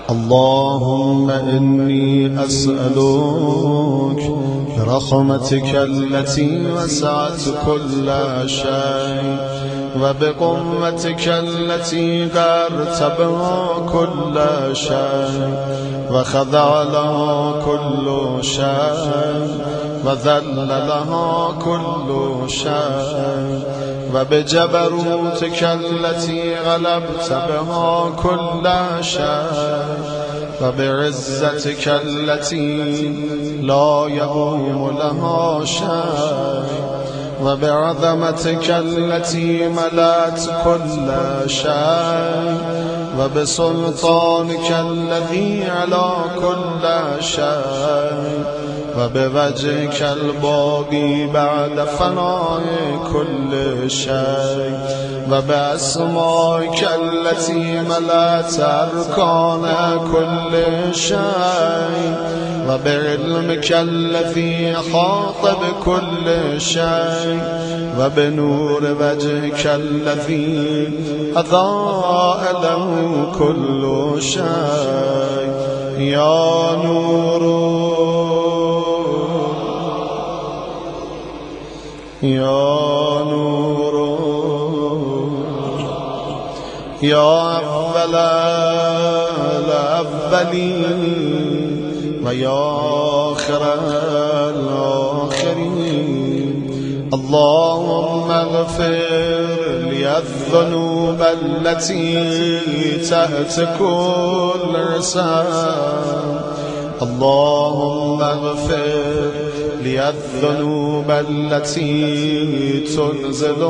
اللهم إني أسألك برحمتك التي وسعت كل شيء وبقوتك التي قهرت بها كل شيء وخضع لها كل شيء وذل لها كل شيء وبجبروتك التي غلبت بها كل شيء وبعزتك التي لا يقوم لها شيء وبعظمتك التي ملأت كل شيء وبسلطانك الذي على كل شيء وبوجهك الباقي بعد فناء كل شيء وبأسمائك التي ملأت أركان كل شيء وبعلمك الذي أحاط بكل شيء وبنور وجهك الذي أضاء له كل شيء يا نور يا نور يا أول الأولين ويا آخر الآخرين اللهم اغفر لي الذنوب التي تحت كل رسام اللهم اغفر لي الذنوب التي تنزل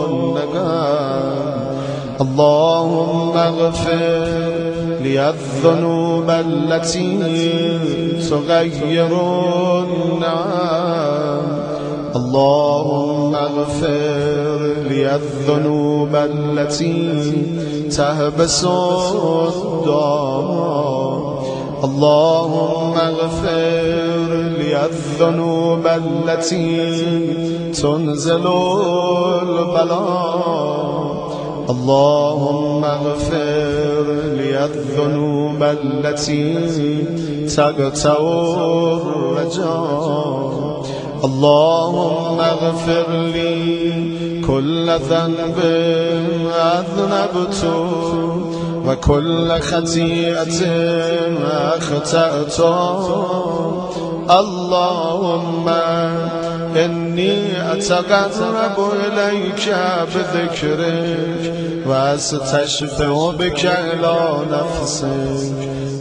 النقام اللهم اغفر لي الذنوب التي تغير النعم اللهم اغفر لي الذنوب التي تهبس الدار اللهم اغفر لي الذنوب التي تنزل البلاء اللهم اغفر لي الذنوب التي تقطع الرجاء اللهم اغفر لي كل ذنب أذنبته وكل خطيئة أخطأت اللهم إني أتقرب إليك بذكرك وأستشفع بك إلى نفسك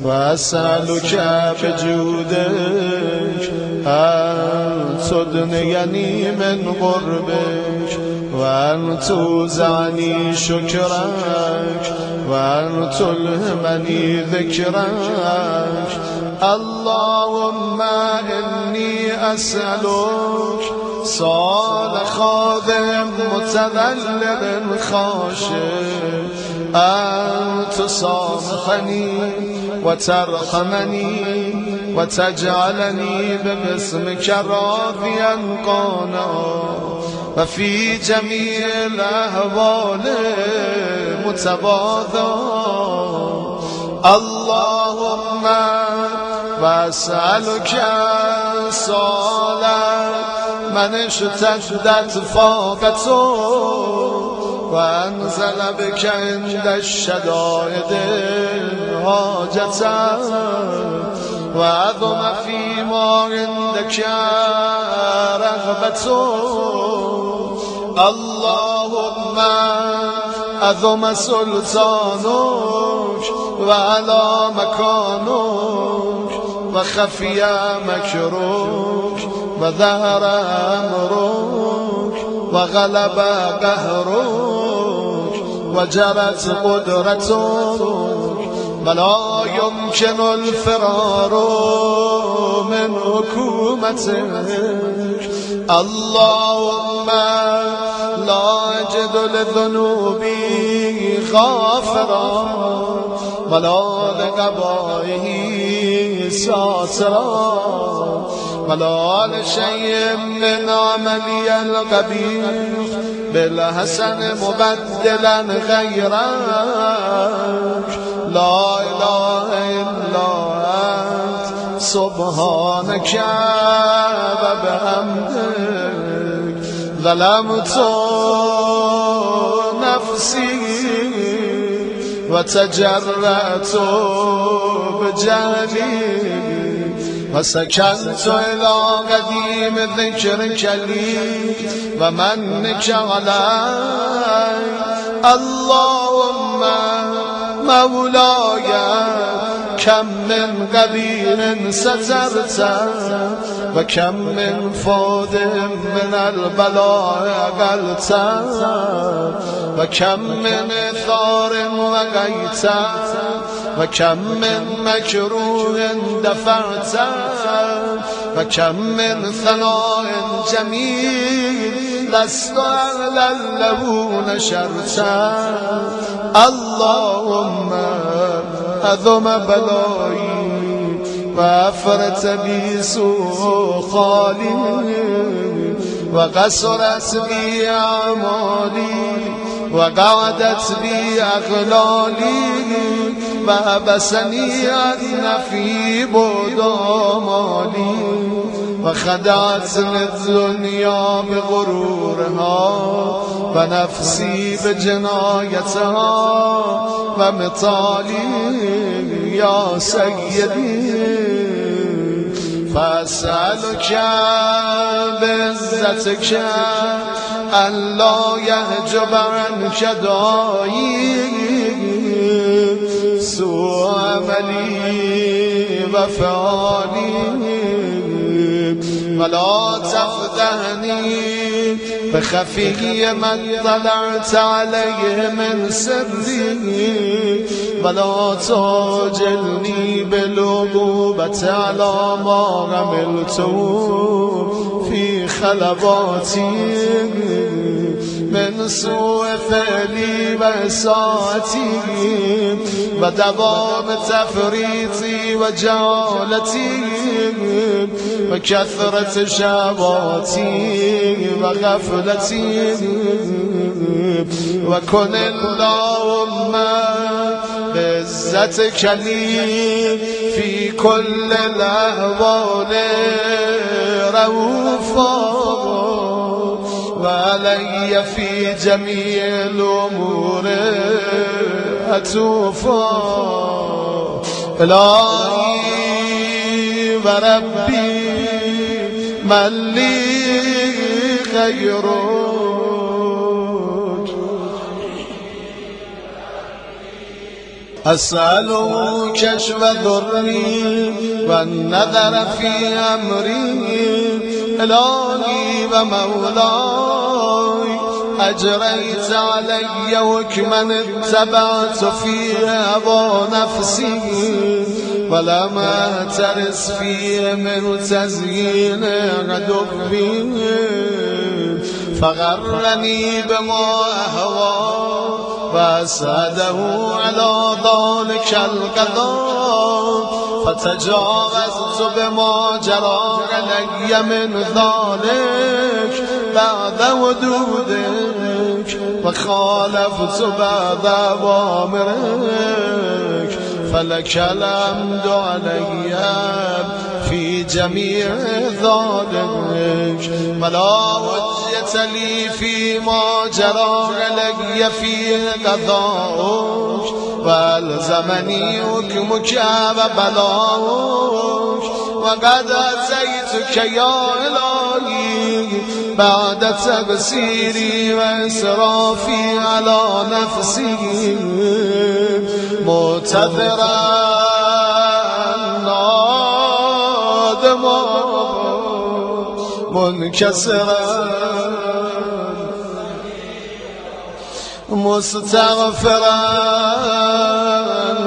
وأسألك بجودك أن تدنيني من قربك وأن توزعني شكرك وأن تلهمني ذكرك اللهم إني أسألك صالح خادم متذلل خاشع أن تصامحني وترحمني وتجعلني باسمك راضيا قانعا وفي جميع الأحوال متواضعا اللهم وأسألك صالح من اشتدت فاقته وأنزل بك عند الشدائد حاجة وعظم فيما عندك رغبة اللهم عظم سلطانك وعلى مكانك وخفي مكرك وظهر أمرك وغلب قهرك وجرت قدرتك ولا يمكن الفرار من حكومتك اللهم لا أجد لذنوبي غافرا ولا لقبائه ساترا ولا لشيء من عملي القبيح بالحسن مبدلا غيرك لا إله إلا أنت سبحانك وبحمدك ظلمت نفسي وتجرأت بجهلي وسكنت إلى قديم ذكرك لي ومنك علي اللهم مولاي كم من قبيل سترت وكم من فود من البلاء قلت وكم من ثار وقيت وكم من مكروه دفعت وكم من ثناء جميل لست أهلا له نشرت اللهم عظم بلائي وأفرت بي سوء خالي وقصرت بي أعمالي وقعدت بي أغلالي وأبسني أن في بعد آمالي وخدعتني الدنيا بغرورها ونفسي بجنايتها ومطالي يا سيدي فأسألك بعزتك أن لا يحجب عنك داعي سوء عملي وفعالي ولا تفضحني بخفي من طلعت عليه من سري ولا تاجلني بالعقوبة على ما عملت في خلباتي من سوء فعلي وإساءتي ودوام تفريطي وجهالتي وكثرة شهواتي وغفلتي وكن اللهم بعزتك لي في كل الأحوال رؤوفا وعلي في جميع الأمور عطوفا إلهي وربي من لي غيرك أسأله كشف ضري والنظر في أمري إلهي ومولاي أجريت علي حكما اتبعت فيه هوى نفسي ولم أهترس فيه من تزيين عدوي فغرني بما أهوى وأسعده على ذلك القضاء فتجاوزت بما جرى علي من ذلك بعد ودودك وخالفت بعد أوامرك فلك الحمد علي في جميع ذلك ولا حجة لي فيما جرى علي فيه قضاؤك والزمني حكمك وبلاؤك وقد أتيتك يا إلهي بعد تقصيري وإسرافي على نفسي معتذرا نادما منكسرا مستغفرا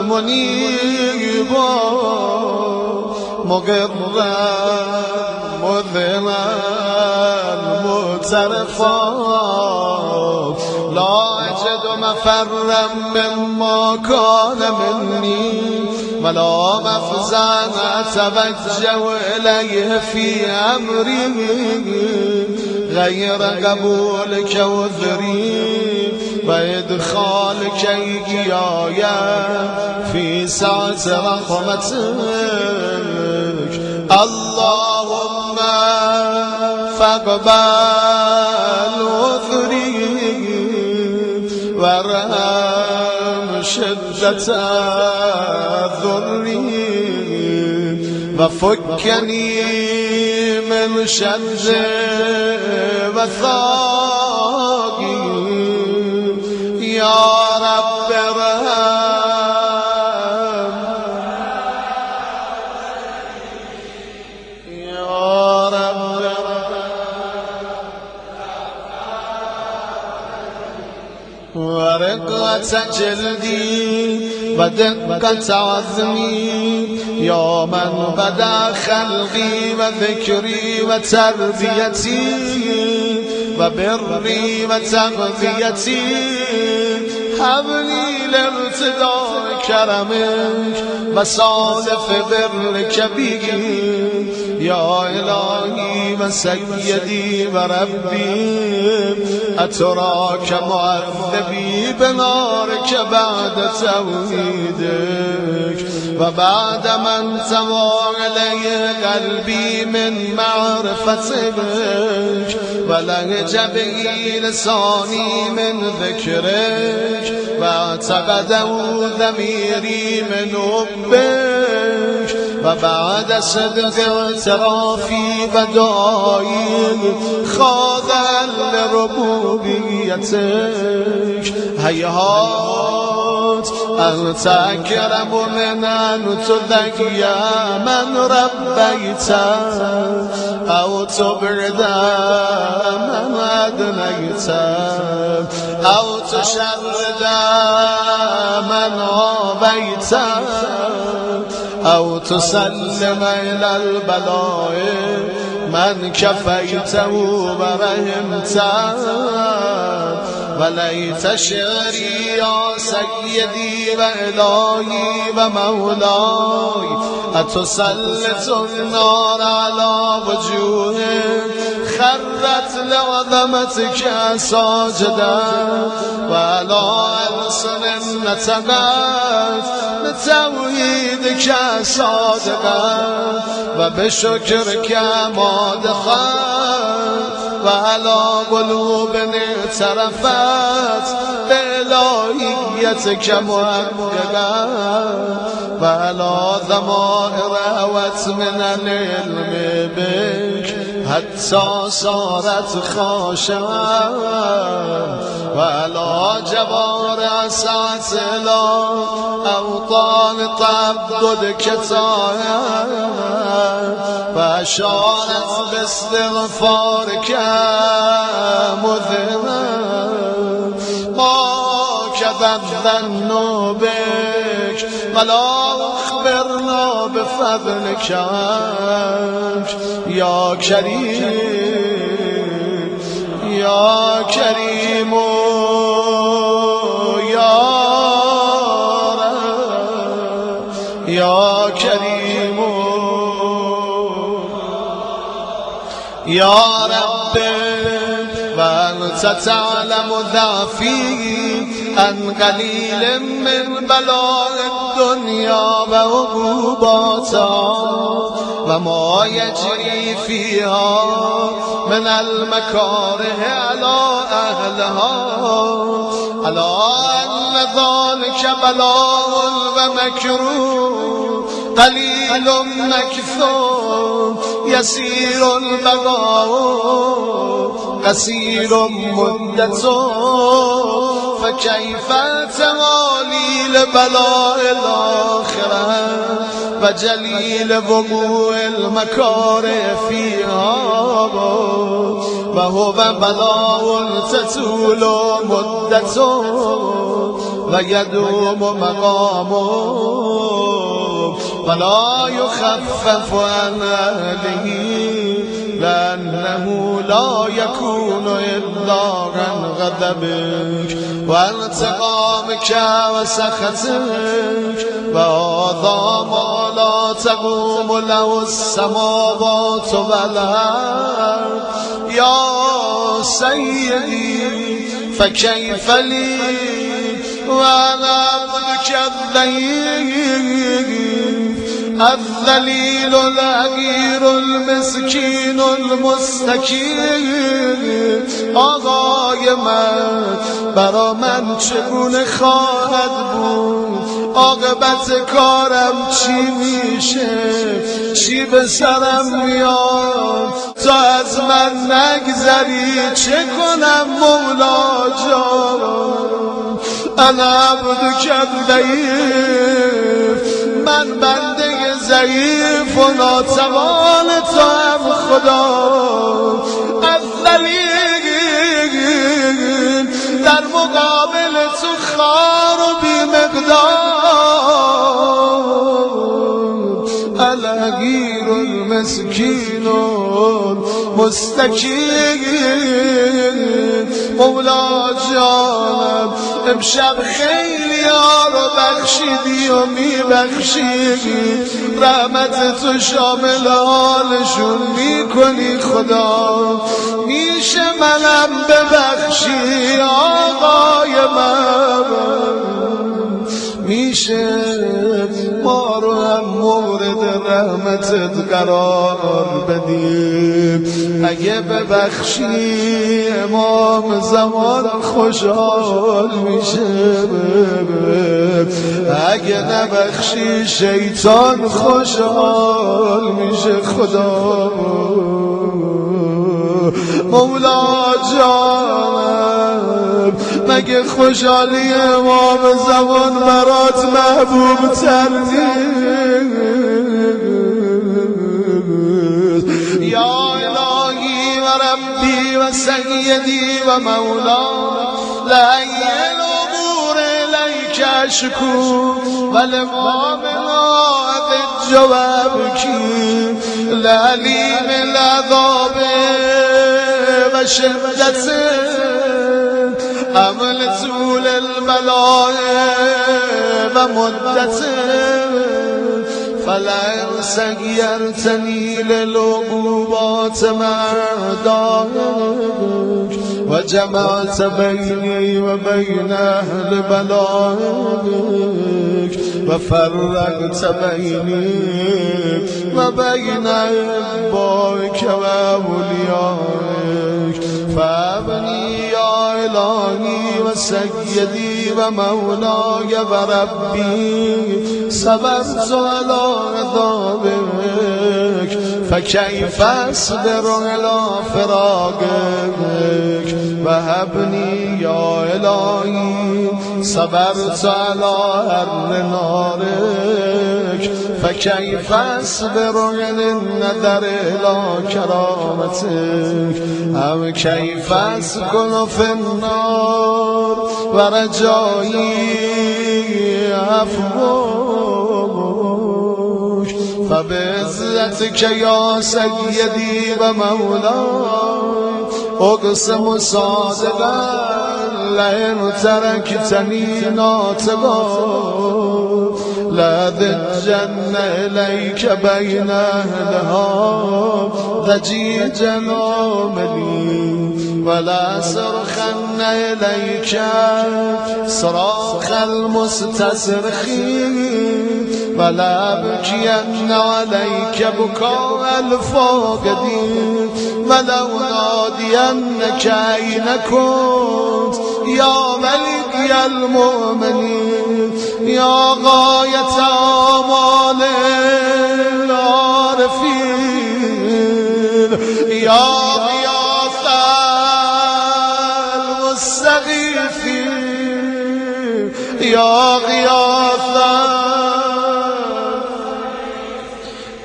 منيبا مقرا مذلا مترفا لا أجد مفرا مما كان مني ولا مفزعا أتوجه إليه في أمري غير قبولك وذري وإدخالك إياي في سعة رحمتك اللهم فاقبل عذري وارحم شدة ضري وفكني من شر وثاقي يا رب ارحم يا رب ورقة جلدي ودقة عظمي يا من بدا خلقي وذكري وتربيتي وبري وتغذيتي حبلي لارتداء كرمك وصالف برك بي يا إلهي وسيدي وربي أتراك معذبي بنارك بعد توحيدك وبعد من سوى عليه قلبي من معرفتك ولهج به لساني من ذكرك واعتقده ضميري من حبك وبعد صدق اعترافي بدعائي خاضعا لربوبيتك هيهات أنت أكرم من أن تذكي من ربيت أو تبرد من أدنيت أو تشرد من عابيت أو تسلم إلى البلاء من كفيته ورحمته وليت شعري يا سيدي وإلهي ومولاي أتسلط النار على وجوه خرت لعظمتك ساجدا وعلى ألسن نطقت لتوحيدك صادقا وبشكرك مادخت وعلى قلوب اعترفت بإلهيتك محققا وعلى ضمائر هوت من العلم بك حتى صارت خاشعا وعلى جوارع سعت إلى أوطان تعبدك طاعا فأشارت باستغفارك مذنبا ما كذا الظن بك ولا أخبرنا بفضلك يا كريم يا كريم يا كريم يا رب وأنت تعلم ضعفي عن قليل من بلاء الدنيا وعقوباتها وما يجري فيها من المكاره على أهلها ألا أن ذلك بلاء ومكروه قليل مكثور يسير البقاء قصير مدته فكيف توالي لبلاء الآخرة وجليل وقوع المكاره فيها وهو بلاء تطول مدته ويدوم مقامه ولا يخفف عن أهله لأنه لا يكون إلا عن غضبك وانتقامك وسخطك وهذا ما لا تقوم له السماوات والأرض يا سيدي فكيف لي وأنا عبدك الذليل الأغير المسكين المستكين آقای من برا من چگونه خواهد بود عاقبت کارم چی میشه چی به سرم میاد تا از من نگذری چه کنم مولا جان انا عبدک الضعیف من بنده ضعیف و ناتوان تو هم خدا الذلیل در مقابل تو خار و بی مقدار الحقیر المسکین مستکین مولا جانم امشب خیلی ها رو بخشیدی و میبخشیدی رحمت تو شامل حالشون میکنی خدا میشه منم ببخشی آقای من میشه ما رو هم مورد رحمتت قرار بدیم اگه ببخشی امام زمان خوشحال میشه اگه نبخشی شیطان خوشحال میشه خدا مولا جانم مگه خوشحالی امام زمان برات محبوب تر یا الهی و ربی و سیدی و مولا لعی الامور الیک اشکو و لما مناعد الجواب کی لعلیم العذاب و شدت عمل طول البلاء و مدت فلئن سيرتني للعقوبات معدائك وجمعت بيني وبين أهل بلائك وفرقت بيني وبين أحبائك وأوليائك فأبني يا إلهي وسيدي ومولاي وربي صبرت على عذابك فكيف أصبر على فراقك وهبني يا إلهي صبرت على حر نارك فكيف أصبر عن النذر إلى كرامتك أو كيف أسكن في النار ورجائي عفوك فبعزتك يا سيدي ومولاي أقسم صادقا لئن تركتني ناطقا لأذجن إليك بين أهلها ضجيجا آملي ولا صرخن إليك صراخ المستصرخين ولأبكين عليك بكاء الفاقدين ولو نادينك أين كنت يا ولي المؤمنين يا غاية آمال العارفين يا غياث المستغيثين يا غياث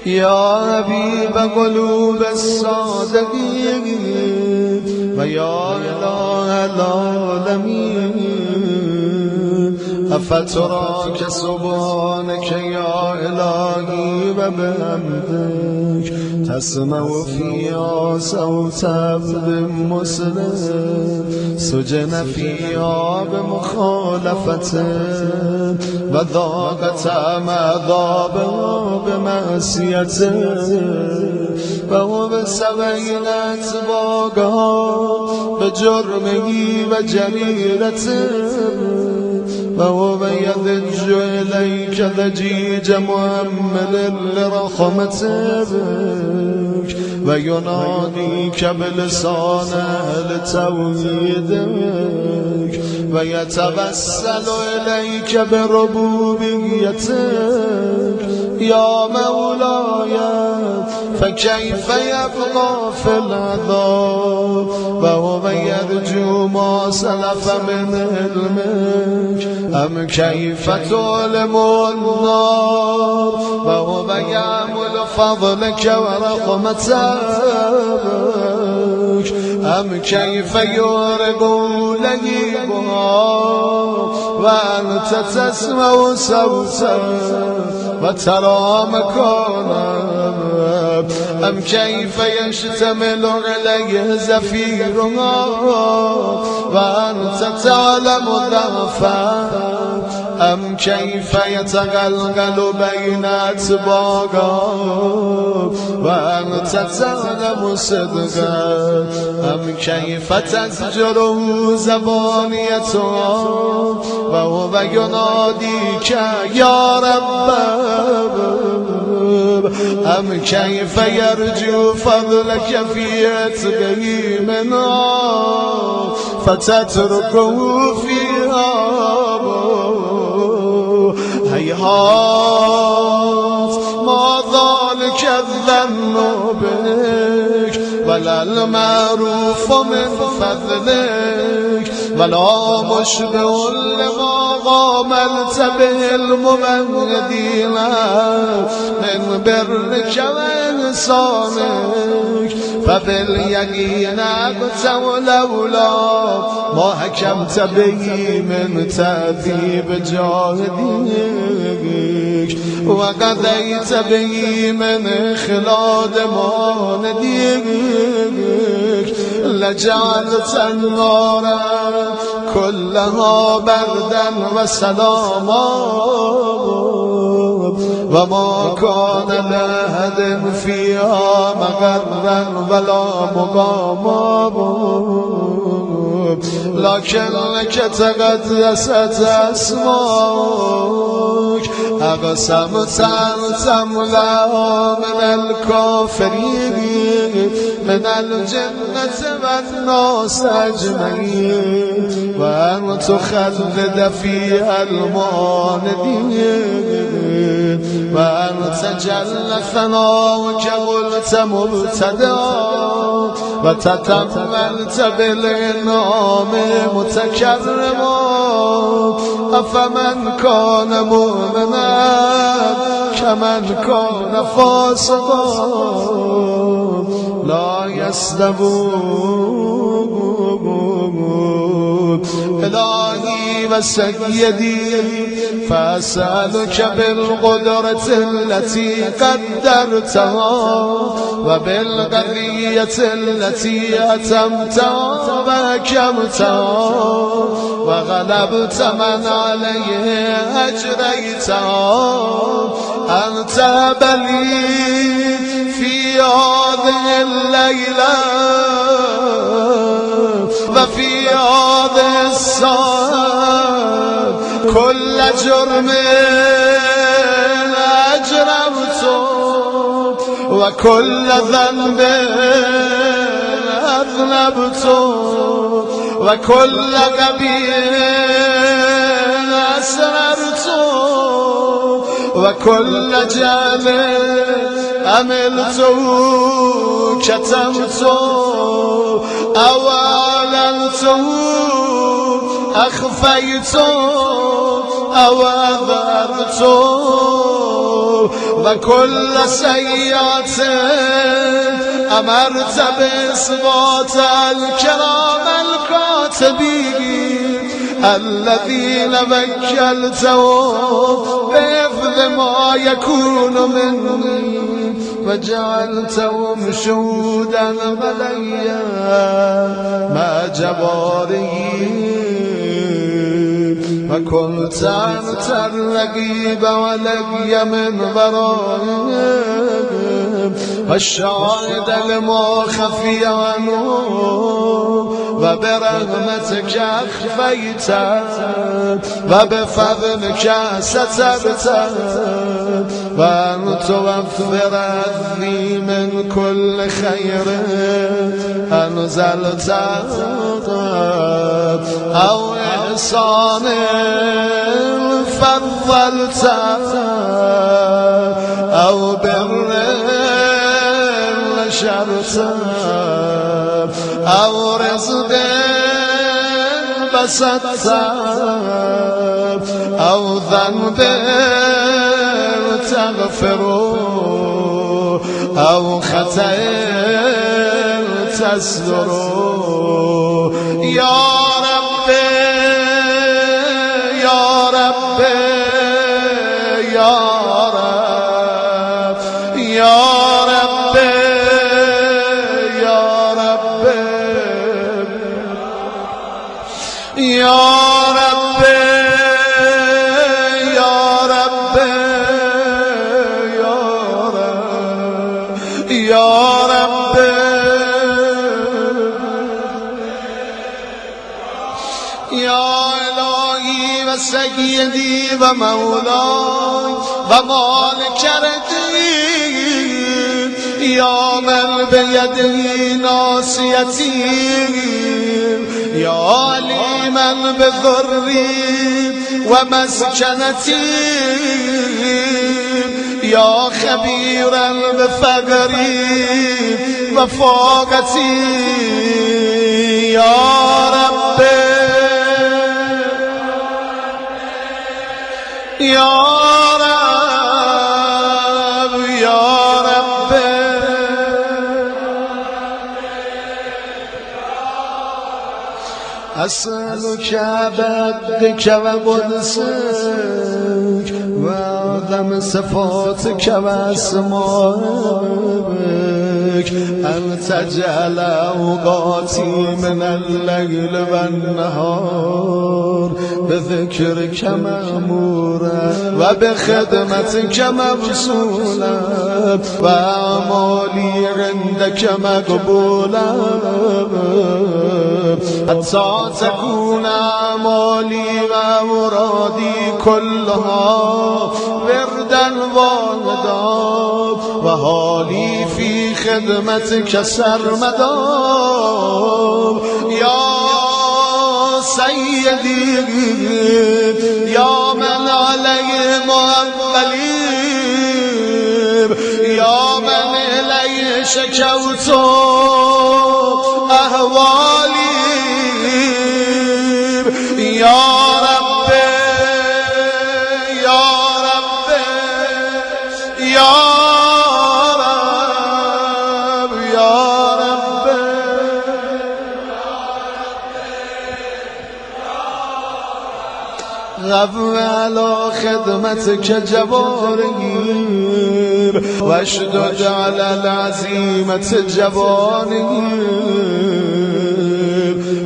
يا حبيب قلوب الصادقين ويا إله العالمين أفتراك سبحانك يا إلهي وبحمدك تسمع فيها صوت عبد مسلم سجن فيها بمخالفته وذاق طعم عذابها بمعصيته وهو بسبيل أتباعها بجرمه وجريرته وهو يضج إليك ضجيج مؤمل لرحمتك ويناديك بلسان أهل توحيدك ويتوسل إليك بربوبيتك يا مولاي فكيف يبقى في العذاب وهو يرجو ما سلف من علمك أم كيف تؤلم النار وهو يعمل فضلك ورحمتك أم كيف يورق لهيبها وأنت تسمع صوتا وترى مكانا أم كيف يشتمل عليه زفيرها وأنت تعلم ضعفا أم كيف يتغلغل بين أتباعها وأنت تعلم صدقا أم كيف تزجر زبانيتها وهو يناديك يا رب أم كيف يرجو فضلك في عتقه منها فتتركه فيها هيهات ما ذلك الظن بك ولا المعروف من فضلك ولا مشبه لما قاملت به المبندين من برك وإحسانك فباليقين أقسم لولا ما حكمت به من تأديب جاهديك وقضيت به من إخلاد مانديك لجعلت النار كلها بردا وسلاما وما كان لأحد فيها مغرا ولا مقاما لكنك تقدست أسماك أقسمت أن تملأ من الكافرين من الجنة والناس أجمعين وأن تخلد فيها المعاندين وأن تجل ثناؤك قلت مبتدا وتتملت بالإنعام متكرما أفمن كان مؤمنا كمن كان فاسقا لا يستوون إلهي وسيدي فأسألك بالقدرة التي قدرتها وبالقضية التي أتمتها وأكمتها وغلبت من عليه أجريتها أنت بلي في هذه الليلة وفي هذه الساعة كل جرم وكل ذنب أذنبت وكل قبيح أسررت وكل جهل عملت كتمت أو أعلنت أخفيت أو أظهرت وكل سيئة أمرت بإثبات الكرام الكاتبين الذين وكلتهم بحفظ ما يكون مني وجعلتهم شهودا علي مع جوارحي وكنت أنت الرقيب علي من ورائهم والشاهد لما خفي عنه وبرحمتك أخفيت وبفضلك سترت وأن توفر عذبي من كل خير أنزلت أو إحسان فضلت أو بر نشرت أو رزق بسطت أو ذنب تغفر أو خطأ تستر يا ربي يا ربي يا رب يا ربي يا ربي يا ربي يا ربي يا رب يا ربي يا إلهي وسيدي ومولاي ومالك الدين يا من بيده ناصيتي يا عليما بضري ومسكنتي يا خبيرا بفقري وفاقتي يا ربي يا رب يا ربي أسألك بدك وقدسك وأعظم صفاتك وأسمائك أن تجعل أوقاتي من الليل والنهار بذكرك مأمورا وبخدمتك مبسولا وأعمالي عندك مقبولا حتى تكون أعمالي ومرادي كلها وردا واحدا وحالي في خدمتك سرمدا يا سيدي يا من عليه أولين يا من إليه شكوت أهوالي يا ربي يا ربي يا رب يا ربي غفو على خدمتك جوارحي واشدد على العزيمة جوانحي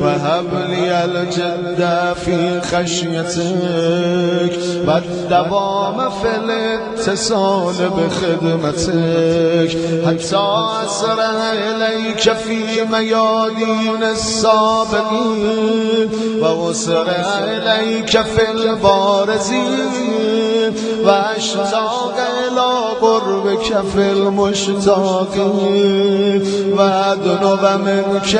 وهب لي الجد في خشيتك والدوام في الاتصال بخدمتك حتى أسرع إليك في ميادين السابقين وأسرع إليك في البارزين و اشتاق الى قرب کف المشتاقین و دنو منک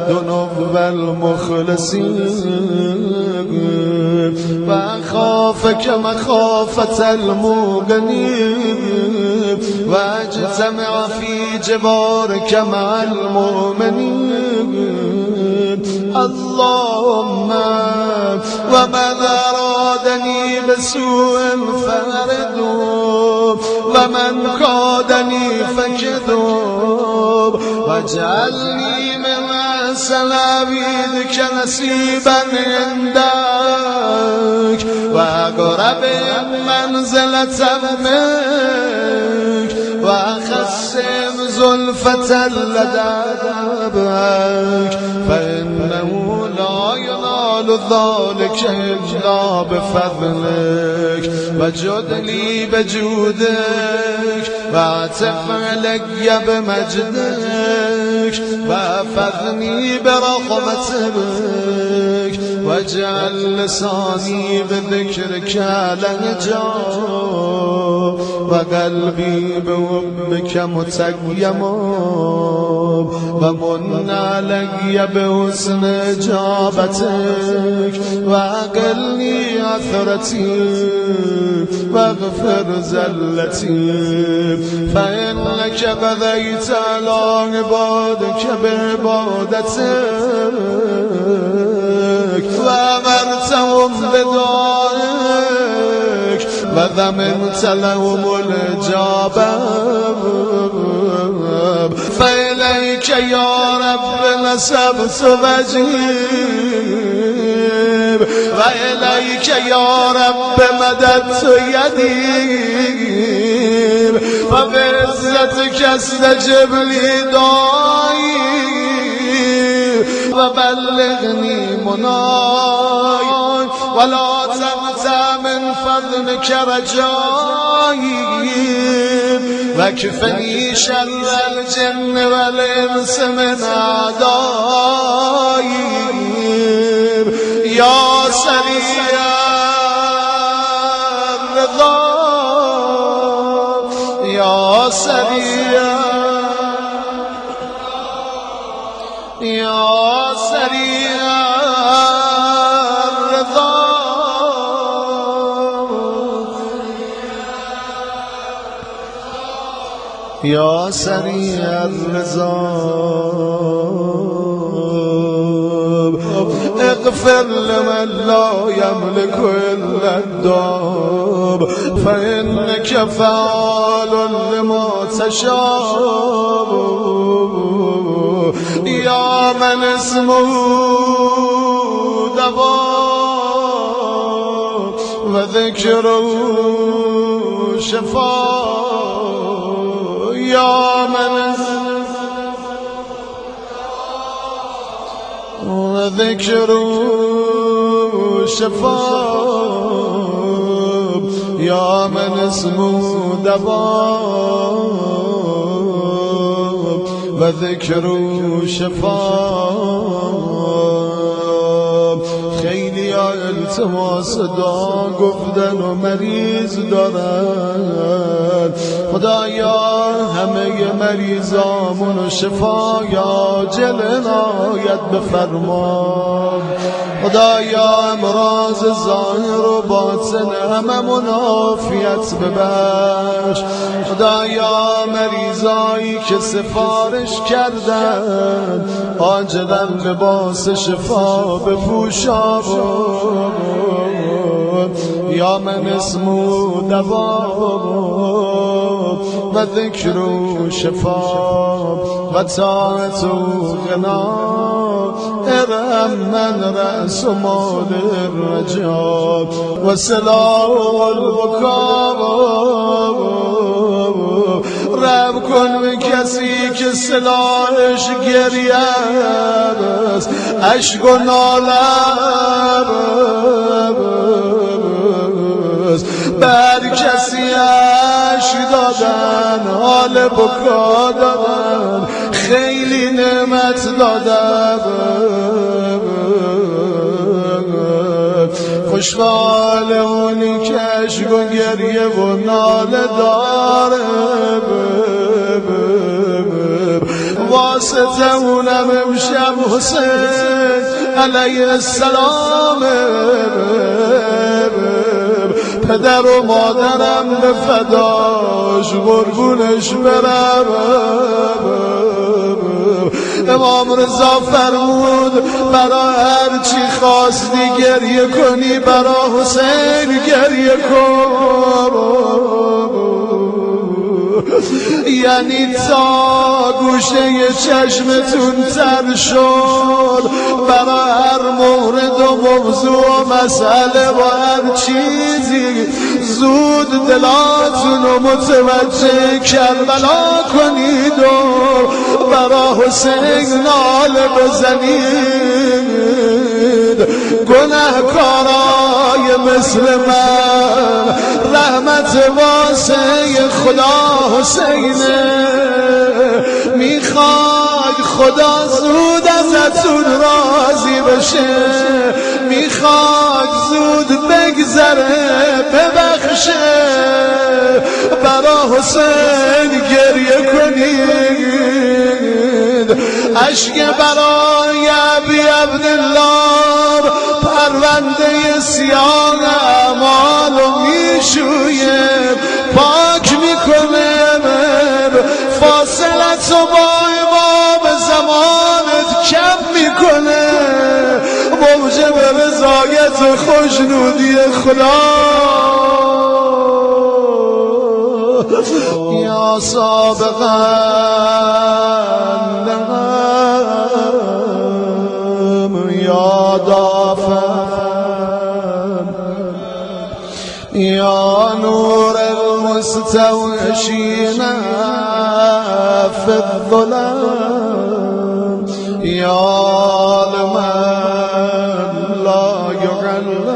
دنو المخلصین و خافک مخافة الموقنین و اجتمع فی جوارک مع المؤمنین اللهم ومن ارادني بسوء فاردو ومن كادني فكذوب واجعلني من احسن عبيدك نصيبا عندك واقرب منزلة منك واخسم زلفة لدابك فإنه لا ينال ذلك إلا بفضلك وجد لي بجودك واعتف علي بمجدك واحفظني برحمتك واجعل لساني بذكرك لهجا وقلبي بحبك متيما ومن علي بحسن اجابتك واقلني عثرتي واغفر زلتي فإنك قضيت على عبادك بعبادتك وأمرتهم بدعائك وضمنت لهم الإجابة فإليك يا رب نسبت وجهي وإليك يا رب مددت يدي وبعزتك استجب لي دعائي وبلغني مناي ولا تقطع من فضلك رجائي وكفني شر الجن والإنس من أعدائي يا سريع الرضا يا سريع يا سريع الرضا يا سريع الرضا اغفر لمن لا يملك إلا الدار فإنك فعال لما تشاء يا من اسمه دواء وذكره شفاء يا من وذكره شفاء يا من اسمه دواء وذكره شفاء خیلی ها التماس دعا گفتن و مریض دارن خدایا همه مریضامون شفای عاجل عنایت بفرما خدایا امراض ظاهر و باطن هممون عافیت ببخش خدایا مریضایی که سفارش کردن عاجلا لباس شفا بپوشا یا من اسمو دوا و ذکر و شفا و طاعت و غنا ارحم من رأس مال الرجا و سلاح البکا رب کن به کسی که سلاحش گریه است عشق و ناله است بر کسی عشق دادن حال بکا دادن خیلی نعمت دادن اشغال اونی که عشق و گریه و ناله داره واسطه اونم امشب حسین علیه السلام پدر و مادرم به فداش قربونش برم امام رضا فرمود برا هر چی خواستی گریه کنی برا حسین گریه کن یعنی تا گوشه چشمتون تر شد برا هر مورد و موضوع و مسئله و هر چیزی زود دلاتون رو متوجه کربلا کنید و برا حسین ناله بزنید گناهکارای مثل من رحمت واسه خدا حسینه میخوای خدا زود ازتون راضی بشه میخوای زود بگذره ببخشه برا حسین گریه کنید عشق برای ابی عبدالله پرونده سیاه اعمال و میشویه پاک میکنه فاصلت و با امام زمانت کم میکنه موجب رضایت و خوشنودی خدا یا سابقا یا دافن یا نور المستوحشین في الظلام يا لمن لا يعلم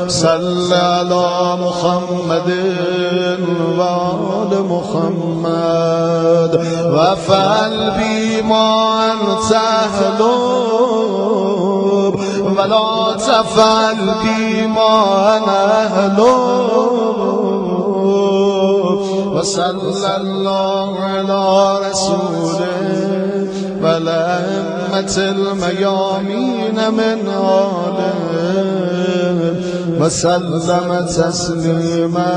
صل على محمد وآل محمد وفعل بما أنت أهله ولا تفعل بما أنا أهله وصلى الله على رسوله والأئمة الميامين من آله وسلم تسليما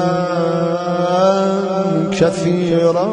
كثيرا